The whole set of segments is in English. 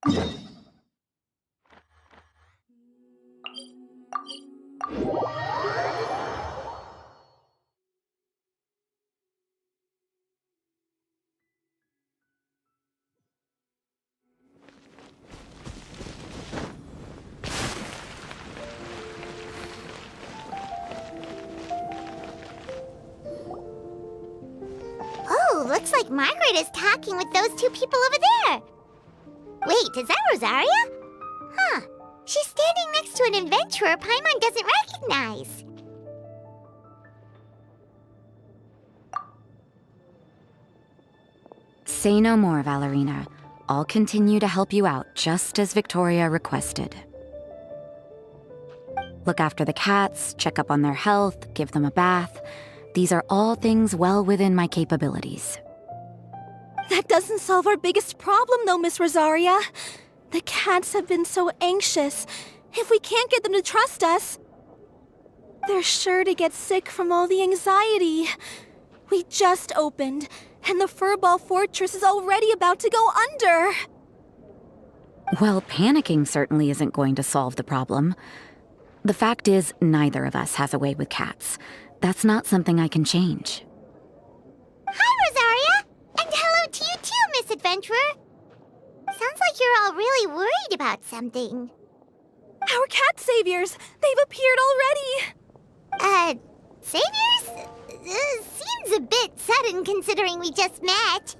Oh, looks like Margaret is talking with those two people over there. Wait, is that Rosaria? Huh. She's standing next to an adventurer Paimon doesn't recognize. Say no more, Valerina. I'll continue to help you out, just as Victoria requested. Look after the cats, check up on their health, give them a bath. These are all things well within my capabilities. That doesn't solve our biggest problem, though, Miss Rosaria. The cats have been so anxious. If we can't get them to trust us, they're sure to get sick from all the anxiety. We just opened, and the Furball Fortress is already about to go under. Well, panicking certainly isn't going to solve the problem. The fact is, neither of us has a way with cats. That's not something I can change. Hi, Rosaria! And hello to you too, Miss Adventurer. Sounds like you're all really worried about something. Our cat saviors! They've appeared already! Saviors? Seems a bit sudden considering we just met.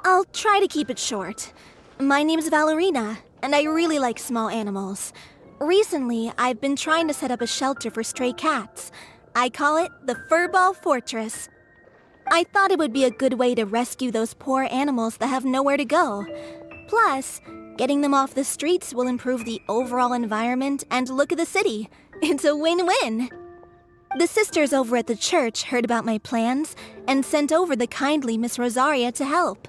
I'll try to keep it short. My name's Valerina, and I really like small animals. Recently, I've been trying to set up a shelter for stray cats. I call it the Furball Fortress. I thought it would be a good way to rescue those poor animals that have nowhere to go. Plus, getting them off the streets will improve the overall environment and look of the city. It's a win-win. The sisters over at the church heard about my plans and sent over the kindly Miss Rosaria to help.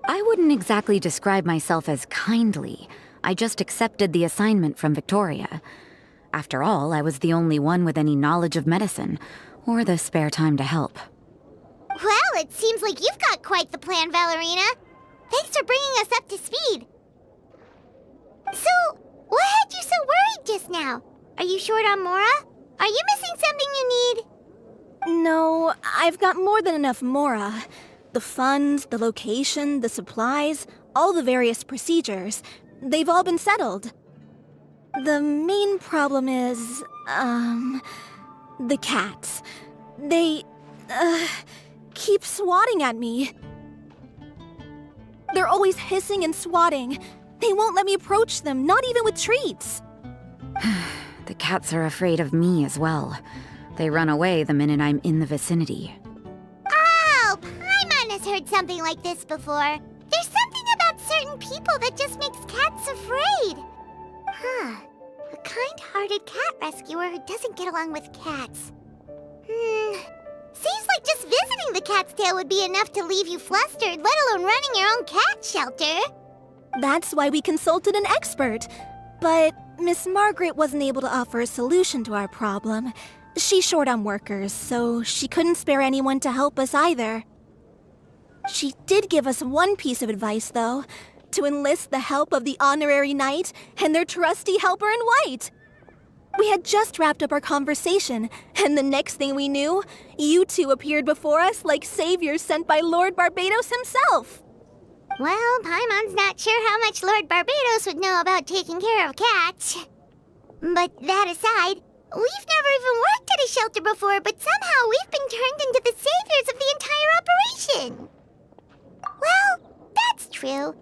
I wouldn't exactly describe myself as kindly. I just accepted the assignment from Victoria. After all, I was the only one with any knowledge of medicine, or the spare time to help. Well, it seems like you've got quite the plan, Valerina. Thanks for bringing us up to speed. So, what had you so worried just now? Are you short on Mora? Are you missing something you need? No, I've got more than enough Mora. The funds, the location, the supplies, all the various procedures, they've all been settled. The main problem is, the cats. They, keep swatting at me. They're always hissing and swatting. They won't let me approach them, not even with treats. The cats are afraid of me as well. They run away the minute I'm in the vicinity. Oh, Paimon has heard something like this before. There's something about certain people that just makes cats afraid. Huh. A kind-hearted cat rescuer who doesn't get along with cats. Seems like just visiting the cat's tail would be enough to leave you flustered, let alone running your own cat shelter. That's why we consulted an expert. But Miss Margaret wasn't able to offer a solution to our problem. She's short on workers, so she couldn't spare anyone to help us either. She did give us one piece of advice, though, to enlist the help of the Honorary Knight and their trusty helper in white. We had just wrapped up our conversation, and the next thing we knew, you two appeared before us like saviors sent by Lord Barbados himself. Well, Paimon's not sure how much Lord Barbados would know about taking care of cats. But that aside, we've never even worked at a shelter before, but somehow we've been turned into the saviors of the entire operation. Well, that's true.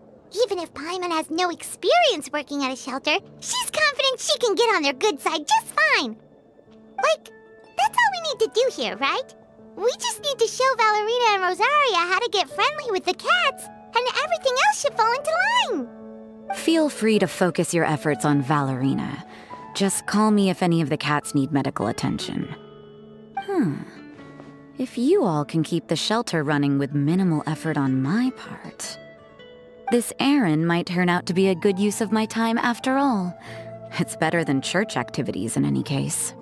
Even if Paimon has no experience working at a shelter, she's confident she can get on their good side just fine. Like, that's all we need to do here, right? We just need to show Valerina and Rosaria how to get friendly with the cats, and everything else should fall into line. Feel free to focus your efforts on Valerina. Just call me if any of the cats need medical attention. If you all can keep the shelter running with minimal effort on my part, this errand might turn out to be a good use of my time after all. It's better than church activities in any case.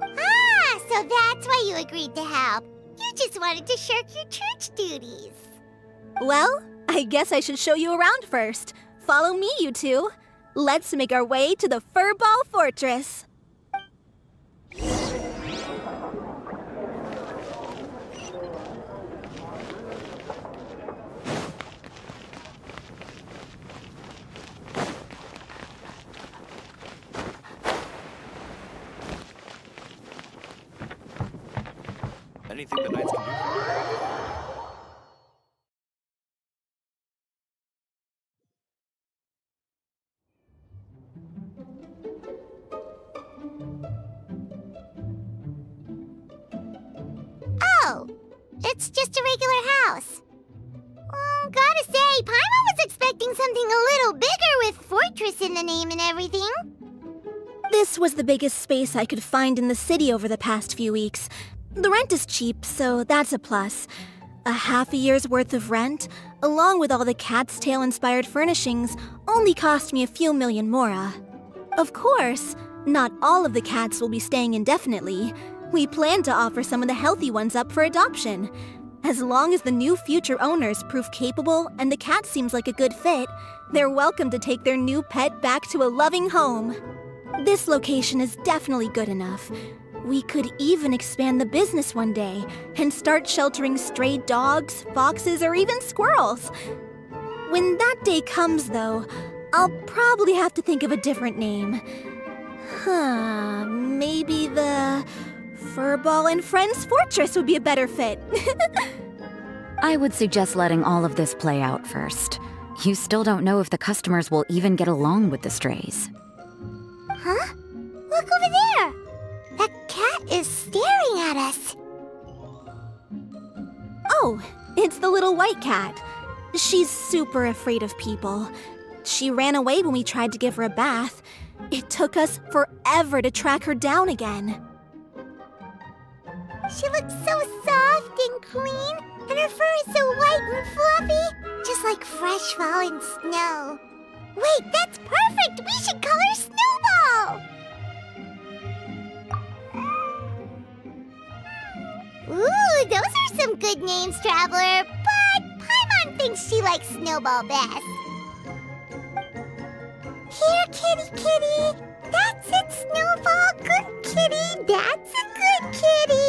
Ah, so that's why you agreed to help. You just wanted to shirk your church duties. Well, I guess I should show you around first. Follow me, you two. Let's make our way to the Furball Fortress. Anything the knights can do for you? Oh, it's just a regular house. Gotta say, Paimon was expecting something a little bigger with Fortress in the name and everything. This was the biggest space I could find in the city over the past few weeks. The rent is cheap, so that's a plus. A half a year's worth of rent, along with all the Cat's Tail-inspired furnishings, only cost me a few million mora. Of course, not all of the cats will be staying indefinitely. We plan to offer some of the healthy ones up for adoption. As long as the new future owners prove capable and the cat seems like a good fit, they're welcome to take their new pet back to a loving home. This location is definitely good enough. We could even expand the business one day and start sheltering stray dogs, foxes, or even squirrels. When that day comes, though, I'll probably have to think of a different name. Maybe the Furball and Friends Fortress would be a better fit. I would suggest letting all of this play out first. You still don't know if the customers will even get along with the strays. Huh? Look over there! That cat is staring at us. Oh, it's the little white cat. She's super afraid of people. She ran away when we tried to give her a bath. It took us forever to track her down again. She looks so soft and clean, and her fur is so white and fluffy, just like fresh fallen snow. Wait, that's perfect! We should call her Snowball! Ooh, those are some good names, Traveler, but Paimon thinks she likes Snowball best. Here, kitty kitty! That's it, Snowball! Good kitty! That's a good kitty!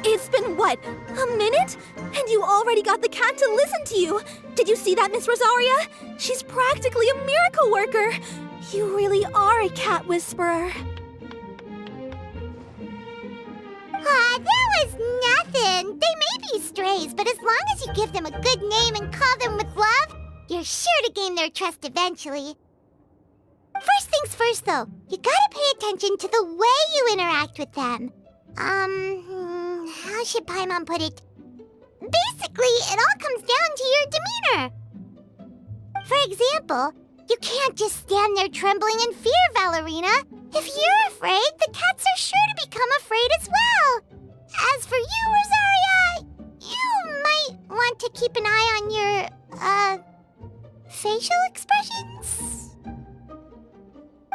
It's been, what, a minute? And you already got the cat to listen to you! Did you see that, Miss Rosaria? She's practically a miracle worker! You really are a cat whisperer. That was nothing! They may be strays, but as long as you give them a good name and call them with love, you're sure to gain their trust eventually. First things first, though, you gotta pay attention to the way you interact with them. How should Paimon put it? Basically, it all comes down to your demeanor. For example, you can't just stand there trembling in fear, Valerina. If you're afraid, the cats are sure to become afraid as well. As for you, Rosaria, you might want to keep an eye on your, facial expressions.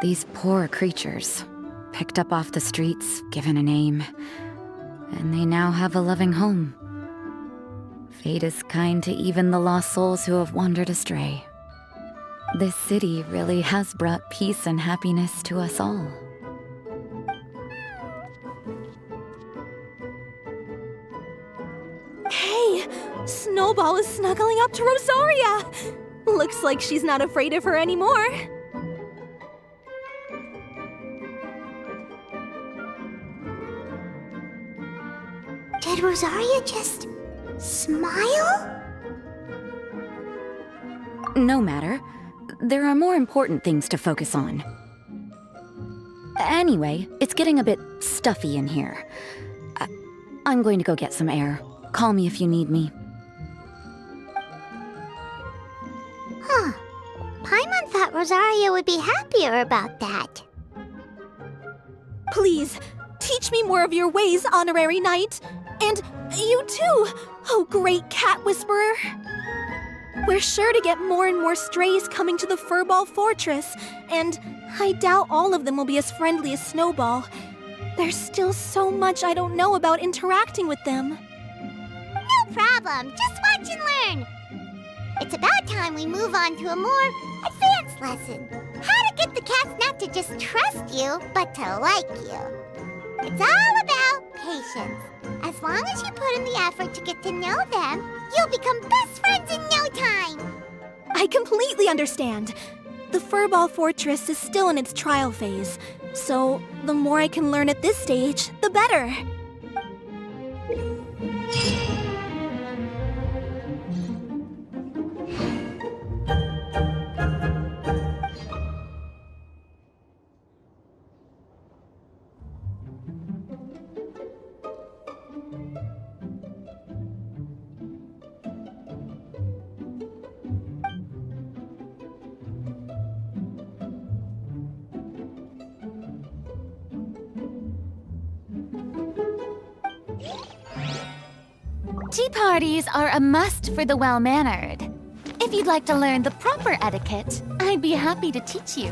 These poor creatures, picked up off the streets, given a name, and they now have a loving home. Fate is kind to even the lost souls who have wandered astray. This city really has brought peace and happiness to us all. Hey, Snowball is snuggling up to Rosaria. Looks like she's not afraid of her anymore. Did Rosaria just smile? No matter. There are more important things to focus on. Anyway, it's getting a bit stuffy in here. I'm going to go get some air. Call me if you need me. Huh. Paimon thought Rosaria would be happier about that. Please, teach me more of your ways, honorary knight. And you too, oh great cat whisperer. We're sure to get more and more strays coming to the Furball Fortress, and I doubt all of them will be as friendly as Snowball. There's still so much I don't know about interacting with them. No problem. Just watch and learn. It's about time we move on to a more advanced lesson. How to get the cats not to just trust you, but to like you. It's all about patience. As long as you put in the effort to get to know them, you'll become best friends in no time. I completely understand. The Furball Fortress is still in its trial phase, so the more I can learn at this stage, the better. Tea parties are a must for the well-mannered. If you'd like to learn the proper etiquette, I'd be happy to teach you.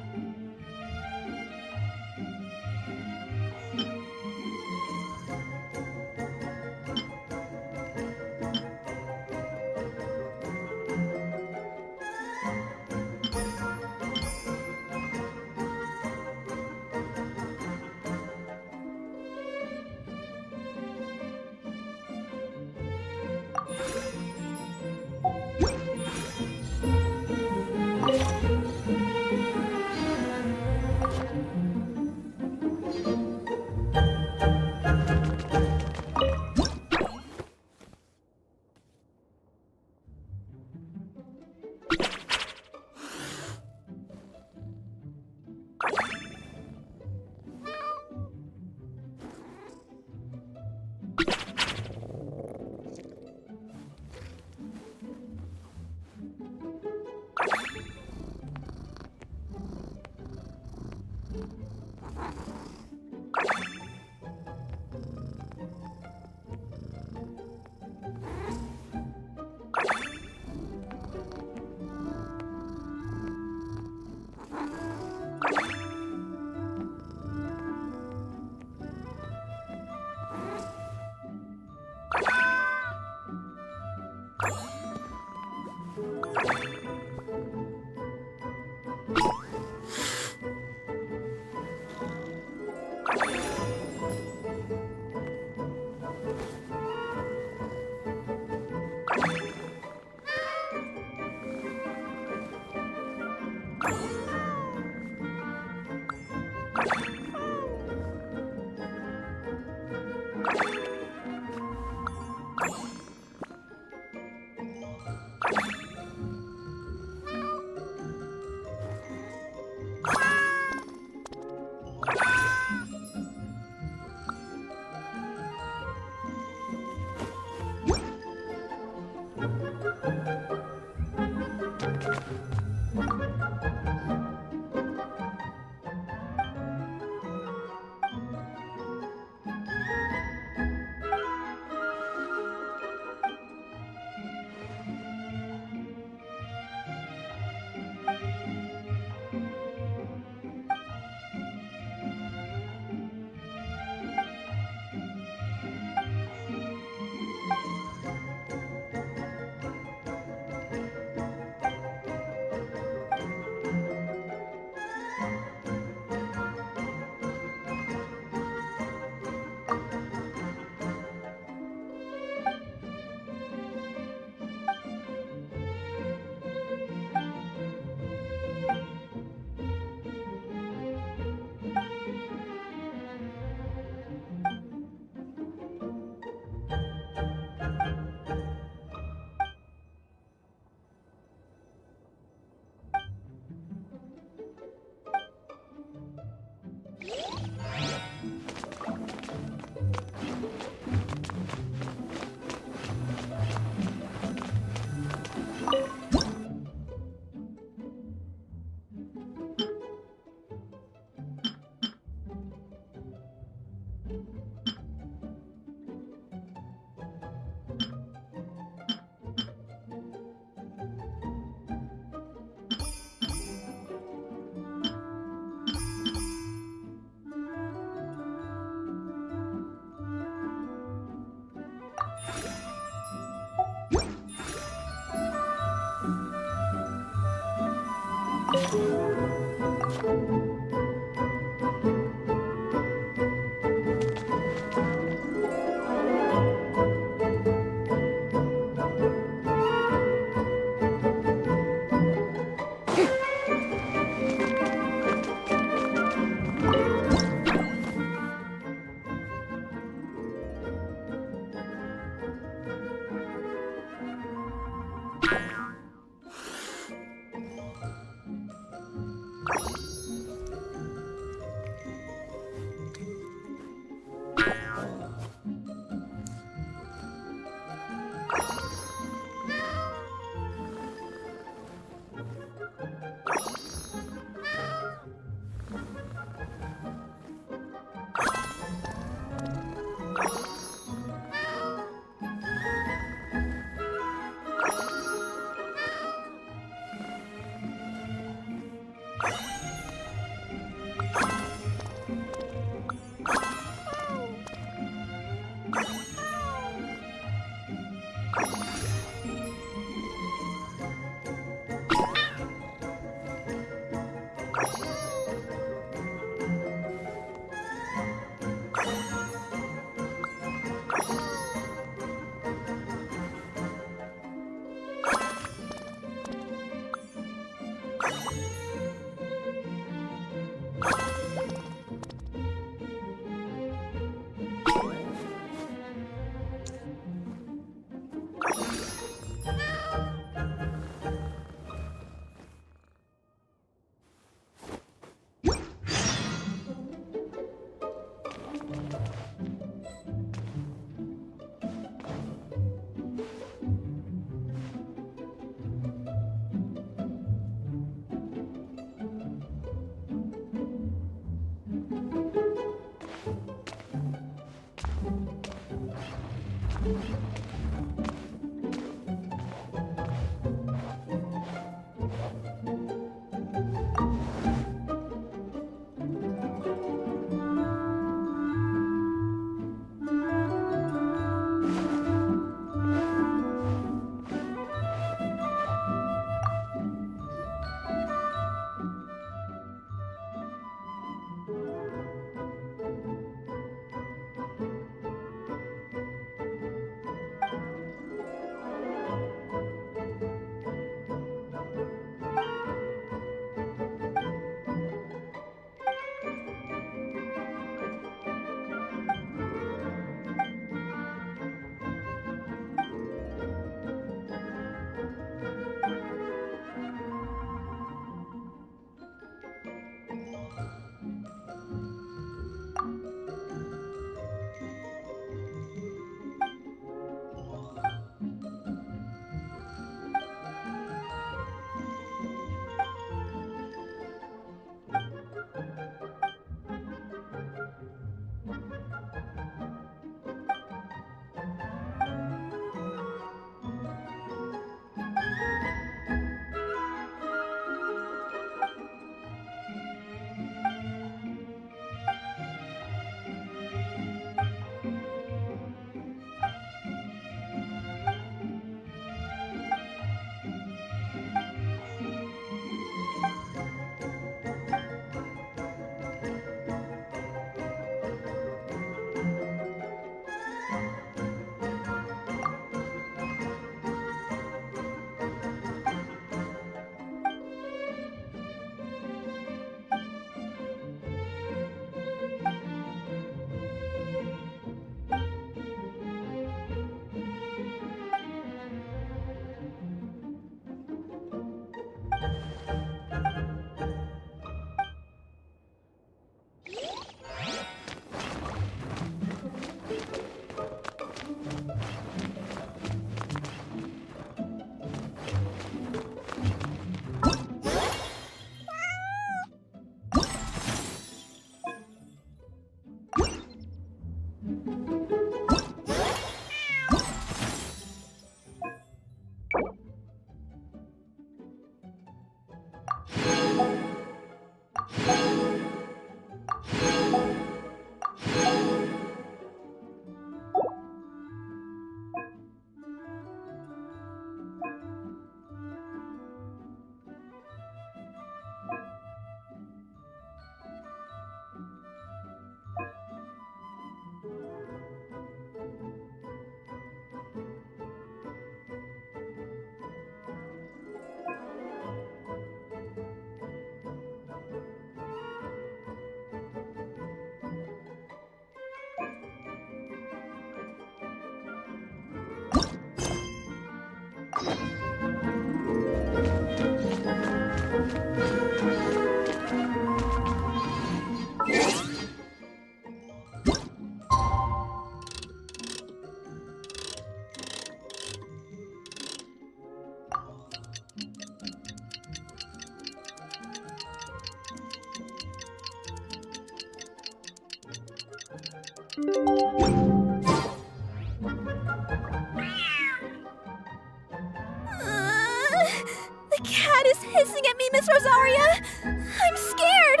The cat is hissing at me, Miss Rosaria! I'm scared!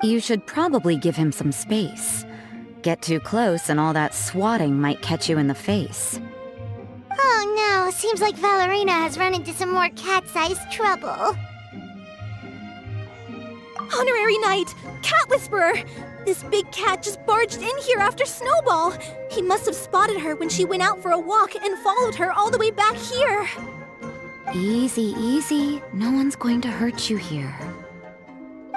You should probably give him some space. Get too close and all that swatting might catch you in the face. Oh no, seems like Valerina has run into some more cat-sized trouble. Honorary Knight! Cat Whisperer! This big cat just barged in here after Snowball! He must have spotted her when she went out for a walk and followed her all the way back here! Easy, easy. No one's going to hurt you here.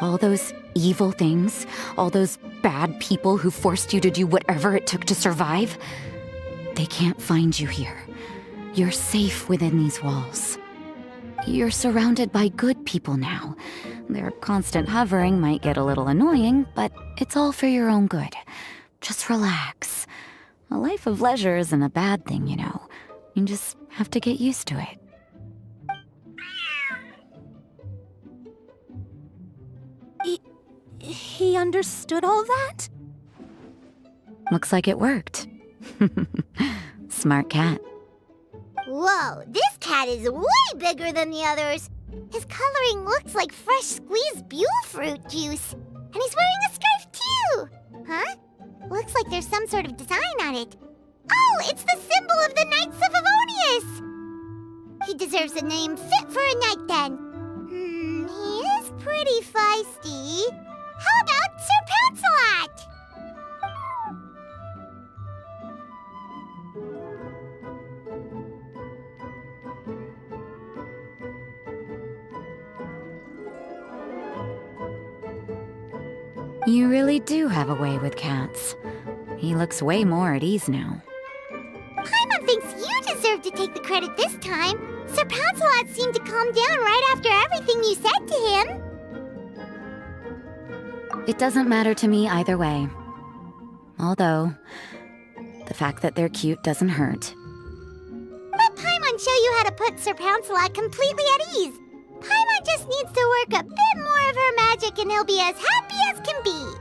All those evil things, all those bad people who forced you to do whatever it took to survive, they can't find you here. You're safe within these walls. You're surrounded by good people now. Their constant hovering might get a little annoying, but it's all for your own good. Just relax. A life of leisure isn't a bad thing, you know. You just have to get used to it. He understood all that? Looks like it worked. Smart cat. Whoa, this cat is way bigger than the others. His coloring looks like fresh squeezed Buell fruit juice. And he's wearing a scarf too! Huh? Looks like there's some sort of design on it. Oh, it's the symbol of the Knights of Avonius! He deserves a name fit for a knight then. He is pretty feisty. How about Sir Pouncelot? You really do have a way with cats. He looks way more at ease now. Paimon thinks you deserve to take the credit this time. Sir Pouncelot seemed to calm down right after everything you said to him. It doesn't matter to me either way. Although, the fact that they're cute doesn't hurt. Let Paimon show you how to put Sir Pouncelot completely at ease. Paimon just needs to work a bit more of her magic and he'll be as happy as can be.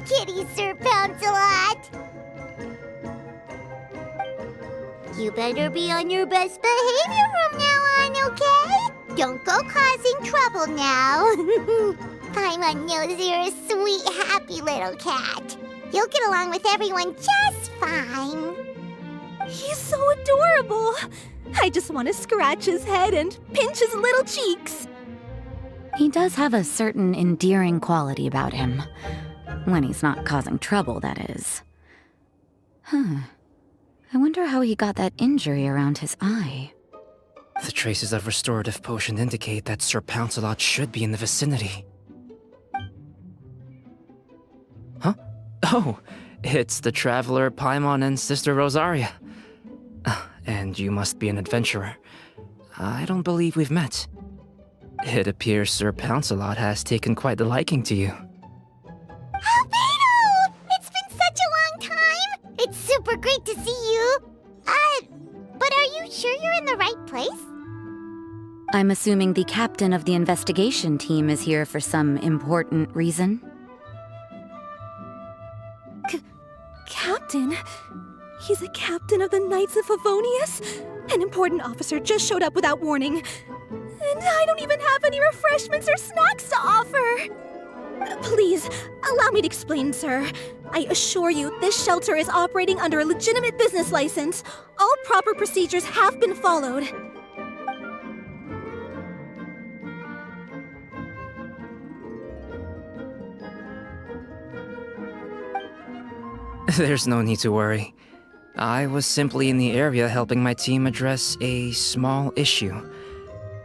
Kitty, Sir Pouncelot. You better be on your best behavior from now on, okay? Don't go causing trouble now. Paimon knows you're a sweet, happy little cat. You'll get along with everyone just fine. He's so adorable. I just want to scratch his head and pinch his little cheeks. He does have a certain endearing quality about him. When he's not causing trouble, that is. I wonder how he got that injury around his eye. The traces of restorative potion indicate that Sir Pouncelot should be in the vicinity. Oh, it's the traveler Paimon and Sister Rosaria. And you must be an adventurer. I don't believe we've met. It appears Sir Pouncelot has taken quite the liking to you. Albedo! It's been such a long time! It's super great to see you! But are you sure you're in the right place? I'm assuming the captain of the investigation team is here for some important reason? Captain? He's a captain of the Knights of Favonius? An important officer just showed up without warning. And I don't even have any refreshments or snacks to offer! Please, allow me to explain, sir. I assure you, this shelter is operating under a legitimate business license. All proper procedures have been followed. There's no need to worry. I was simply in the area helping my team address a small issue.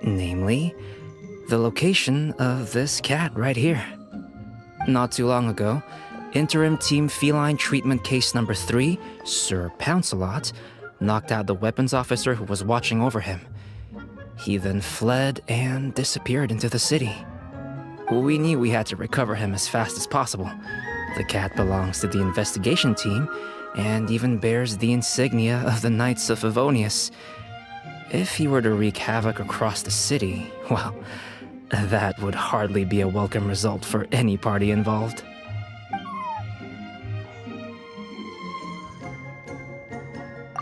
Namely, the location of this cat right here. Not too long ago, Interim Team Feline Treatment Case Number 3, Sir Pouncelot, knocked out the weapons officer who was watching over him. He then fled and disappeared into the city. We knew we had to recover him as fast as possible. The cat belongs to the investigation team and even bears the insignia of the Knights of Favonius. If he were to wreak havoc across the city, well, that would hardly be a welcome result for any party involved.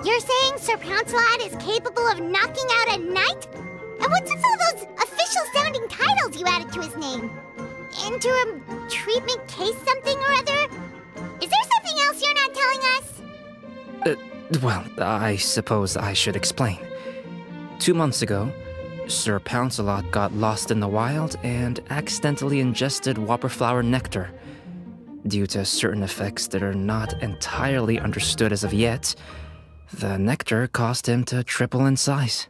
You're saying Sir Pouncelot is capable of knocking out a knight? And what's with all those official-sounding titles you added to his name? Interim treatment case something or other? Is there something else you're not telling us? Well, I suppose I should explain. 2 months ago, Sir Pouncelot got lost in the wild and accidentally ingested whopperflower nectar. Due to certain effects that are not entirely understood as of yet, the nectar caused him to triple in size.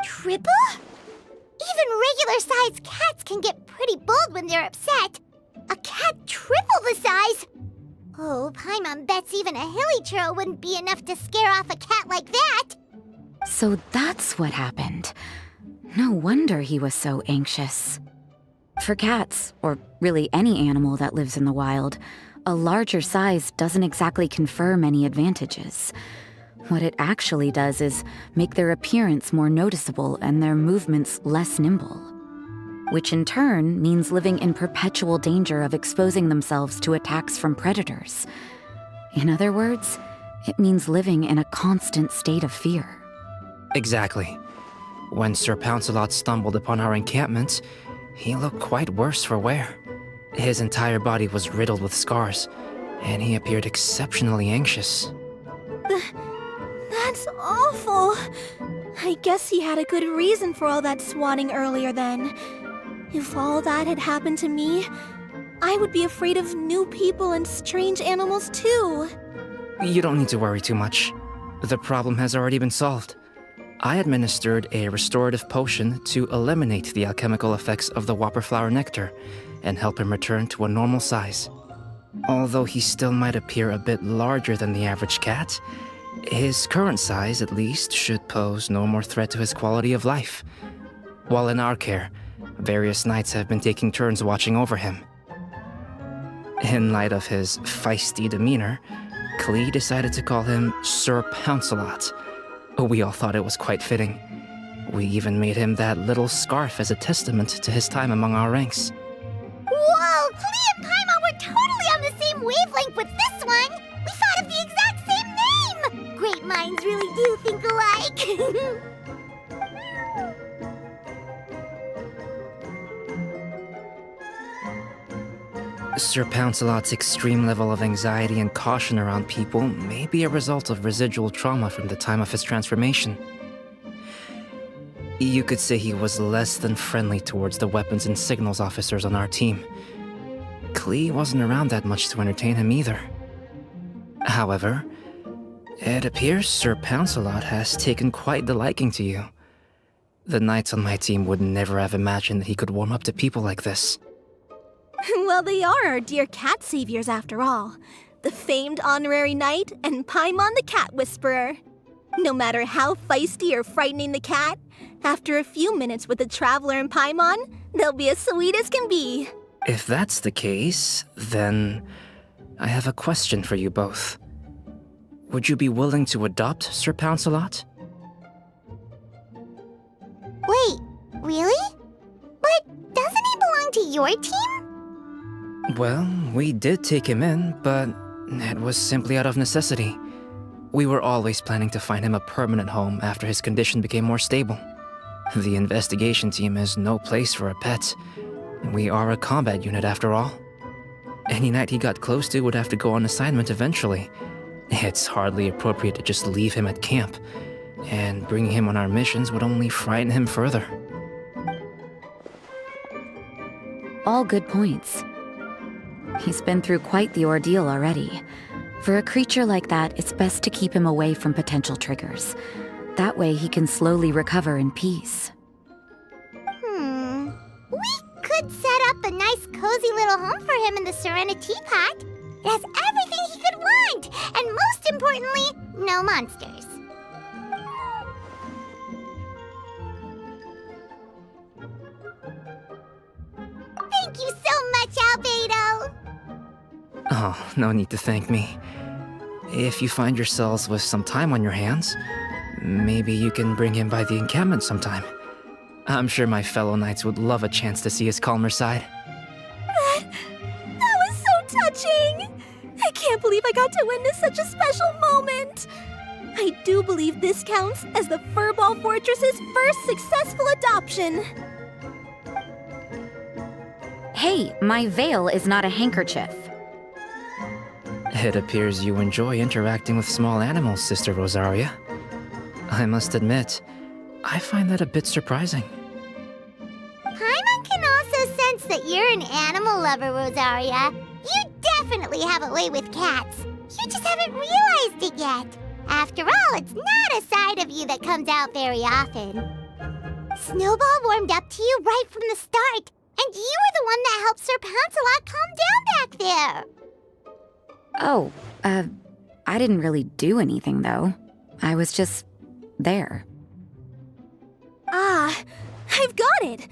Triple? Even regular-sized cats can get pretty bold when they're upset. A cat triple the size? Oh, Paimon bets even a hilly churl wouldn't be enough to scare off a cat like that. So that's what happened. No wonder he was so anxious. For cats, or really any animal that lives in the wild, a larger size doesn't exactly confer many advantages. What it actually does is make their appearance more noticeable and their movements less nimble. Which in turn means living in perpetual danger of exposing themselves to attacks from predators. In other words, it means living in a constant state of fear. Exactly. When Sir Pouncelot stumbled upon our encampment, he looked quite worse for wear. His entire body was riddled with scars, and he appeared exceptionally anxious. That's awful. I guess he had a good reason for all that swatting earlier then. If all that had happened to me, I would be afraid of new people and strange animals too. You don't need to worry too much. The problem has already been solved. I administered a restorative potion to eliminate the alchemical effects of the whopperflower nectar and help him return to a normal size. Although he still might appear a bit larger than the average cat, his current size, at least, should pose no more threat to his quality of life. While in our care, various knights have been taking turns watching over him. In light of his feisty demeanor, Klee decided to call him Sir Pouncelot. We all thought it was quite fitting. We even made him that little scarf as a testament to his time among our ranks. Whoa, Klee and Paimon were totally on the same wavelength with this one! We thought of the exact same name! Great minds really do think alike! Sir Pouncelot's extreme level of anxiety and caution around people may be a result of residual trauma from the time of his transformation. You could say he was less than friendly towards the weapons and signals officers on our team. Klee wasn't around that much to entertain him either. However, it appears Sir Pouncelot has taken quite the liking to you. The knights on my team would never have imagined that he could warm up to people like this. Well, they are our dear cat saviors after all. The famed honorary knight and Paimon the cat whisperer. No matter how feisty or frightening the cat, after a few minutes with the traveler and Paimon, they'll be as sweet as can be. If that's the case, then I have a question for you both. Would you be willing to adopt Sir Pouncelot? Wait, really? But doesn't he belong to your team? Well, we did take him in, but it was simply out of necessity. We were always planning to find him a permanent home after his condition became more stable. The investigation team is no place for a pet. We are a combat unit after all. Any knight he got close to would have to go on assignment eventually. It's hardly appropriate to just leave him at camp, and bringing him on our missions would only frighten him further. All good points. He's been through quite the ordeal already. For a creature like that, it's best to keep him away from potential triggers. That way he can slowly recover in peace. We could set up a nice cozy little home for him in the Serenity Pot. It has everything he could want, and most importantly, no monsters. Thank you so much, Albedo! Oh, no need to thank me. If you find yourselves with some time on your hands, maybe you can bring him by the encampment sometime. I'm sure my fellow knights would love a chance to see his calmer side. That was so touching! I can't believe I got to witness such a special moment! I do believe this counts as the Furball Fortress's first successful adoption! Hey, my veil is not a handkerchief. It appears you enjoy interacting with small animals, Sister Rosaria. I must admit, I find that a bit surprising. Paimon can also sense that you're an animal lover, Rosaria. You definitely have a way with cats. You just haven't realized it yet. After all, it's not a side of you that comes out very often. Snowball warmed up to you right from the start, and you were the one that helped Sir Pouncelot calm down back there. Oh, I didn't really do anything, though. I was just there. Ah, I've got it!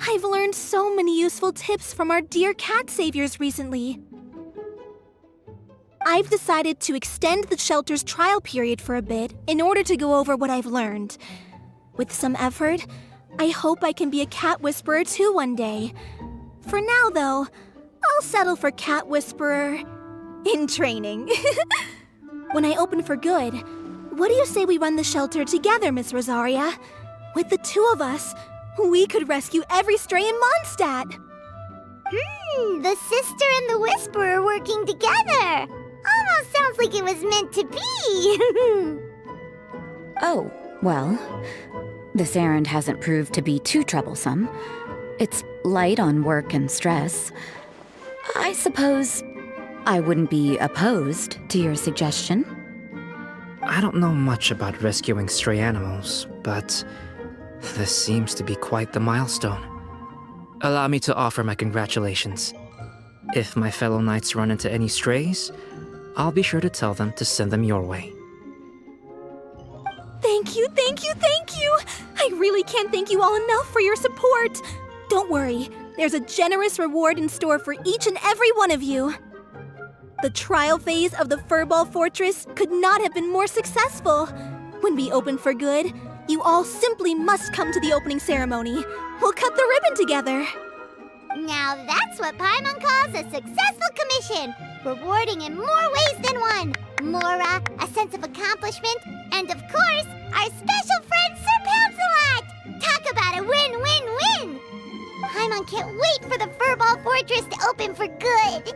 I've learned so many useful tips from our dear cat saviors recently. I've decided to extend the shelter's trial period for a bit in order to go over what I've learned. With some effort, I hope I can be a cat whisperer too one day. For now, though, I'll settle for cat whisperer in training. When I open for good, what do you say we run the shelter together, Miss Rosaria? With the two of us, we could rescue every stray in Mondstadt. The sister and the whisperer working together. Almost sounds like it was meant to be. Oh, well, this errand hasn't proved to be too troublesome. It's light on work and stress. I suppose I wouldn't be opposed to your suggestion. I don't know much about rescuing stray animals, but this seems to be quite the milestone. Allow me to offer my congratulations. If my fellow knights run into any strays, I'll be sure to tell them to send them your way. Thank you, thank you, thank you! I really can't thank you all enough for your support. Don't worry, there's a generous reward in store for each and every one of you. The trial phase of the Furball Fortress could not have been more successful. When we open for good, you all simply must come to the opening ceremony. We'll cut the ribbon together. Now that's what Paimon calls a successful commission, rewarding in more ways than one. Mora, a sense of accomplishment, and of course, our special friend Sir Pouncelot! Talk about a win-win-win! Paimon can't wait for the Furball Fortress to open for good.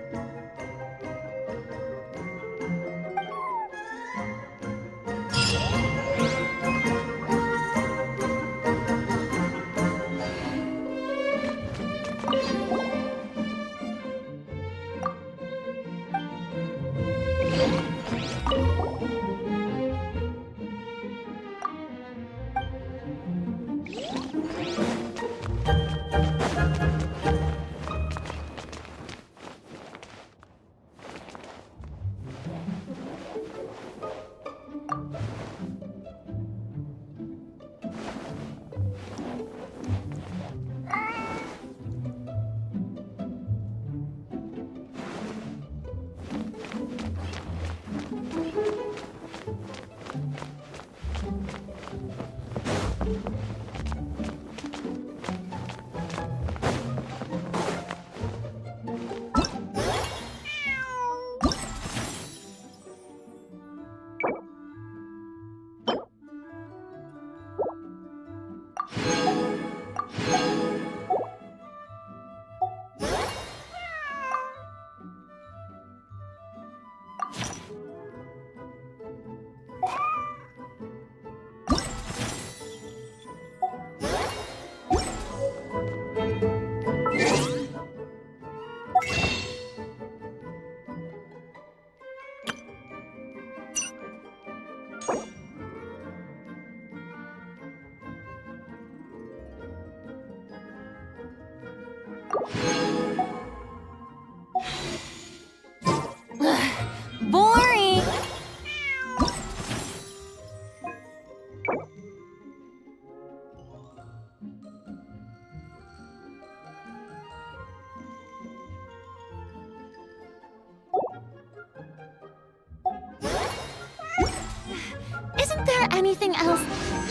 there anything else?